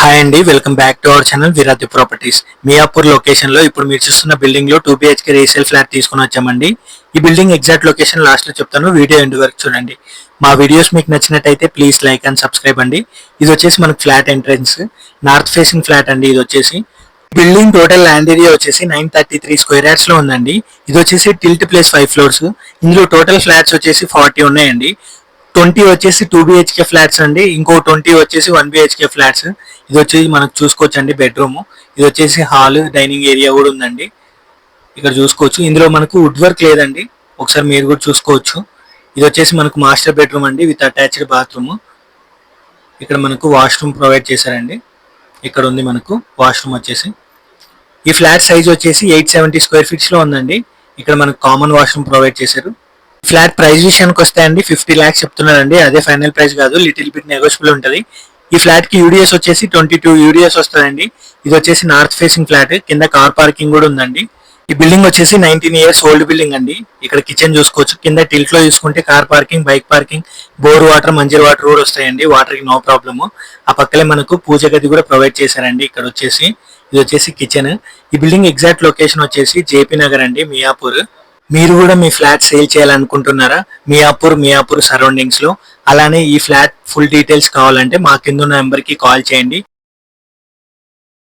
Hi అండి, welcome back to our channel Virathi properties. Miyapur location లో ఇప్పుడు మీరు చూస్తున్న బిల్డింగ్ లో 2 BHK రీసేల్ ఫ్లాట్ తీసుకుని వచ్చామండి. ఈ బిల్డింగ్ ఎగ్జాక్ట్ లొకేషన్ లాస్ట్ లో చెప్తాను, వీడియో ఎండ్ వరకు చూడండి. మా వీడియోస్ మీకు నచ్చినట్టయితే ప్లీజ్ లైక్ అండ్ సబ్స్క్రైబ్ అండి. ఇది వచ్చేసి మనకు flat entrance, north facing flat అండి. ఇది వచ్చేసి బిల్డింగ్ టోటల్ ల్యాండ్ ఏరియా వచ్చేసి 933 స్క్వేర్ యార్డ్స్ లో ఉందండి. ఇది వచ్చేసి టిల్ట్ ప్లేస్ 5 ఫ్లోర్స్. ఇందులో టోటల్ ఫ్లాట్స్ వచ్చేసి 40 ఉన్నాయండి. 20 వచ్చేసి 2 BHK ఫ్లాట్స్ అండి, ఇంకో 20 వచ్చేసి 1 BHK ఫ్లాట్స్. ఇది వచ్చేసి మనకు చూసుకోవచ్చు అండి బెడ్రూమ్. ఇది వచ్చేసి హాల్, డైనింగ్ ఏరియా కూడా ఉందండి. ఇక్కడ చూసుకోవచ్చు. ఇందులో మనకు వుడ్ వర్క్ లేదండి, ఒకసారి మీరు కూడా చూసుకోవచ్చు. ఇది వచ్చేసి మనకు మాస్టర్ బెడ్రూమ్ అండి విత్ అటాచ్డ్ బాత్రూమ్. ఇక్కడ మనకు వాష్రూమ్ ప్రొవైడ్ చేశారండి. ఇక్కడ ఉంది మనకు వాష్రూమ్ వచ్చేసి. ఈ ఫ్లాట్ సైజ్ వచ్చేసి 870 స్క్వేర్ ఫీట్స్ లో ఉందండి. ఇక్కడ మనకు కామన్ వాష్రూమ్ ప్రొవైడ్ చేశారు. ఫ్లాట్ ప్రైస్ విషయానికి వస్తే అండి 50 lakhs చెప్తున్నారండి. అదే ఫైనల్ ప్రైస్ కాదు, లిటిల్ బిట్ నెగోషియబుల్ ఉంటుంది. ఈ ఫ్లాట్ కి యూడిఎస్ వచ్చేసి 22 యూడిఎస్ వస్తుందండి. ఇది వచ్చేసి నార్త్ ఫేసింగ్ ఫ్లాట్, కింద కార్ పార్కింగ్ కూడా ఉందండి. ఈ బిల్డింగ్ వచ్చేసి 19 years ఓల్డ్ బిల్డింగ్ అండి. ఇక్కడ కిచెన్ చూసుకోవచ్చు. కింద టిల్ట్ లో చూసుకుంటే car parking, bike parking, bore water, Manjeera water కూడా వస్తాయండి. వాటర్ కి నో ప్రాబ్లమ్. ఆ పక్కనే మనకు పూజ గది కూడా ప్రొవైడ్ చేశారండి. ఇక్కడ వచ్చేసి ఇది వచ్చేసి కిచెన్. ఈ బిల్డింగ్ ఎగ్జాక్ట్ లొకేషన్ వచ్చేసి జేపీ నగర్ అండి, మియాపూర్. మీరు కూడా మీ ఫ్లాట్ సేల్ చేయాలనుకుంటున్నారా మియాపూర్ సరౌండింగ్స్ లో? అలానే ఈ ఫ్లాట్ ఫుల్ డీటెయిల్స్ కావాలంటే మా కింద ఉన్న నెంబర్ కి కాల్ చేయండి.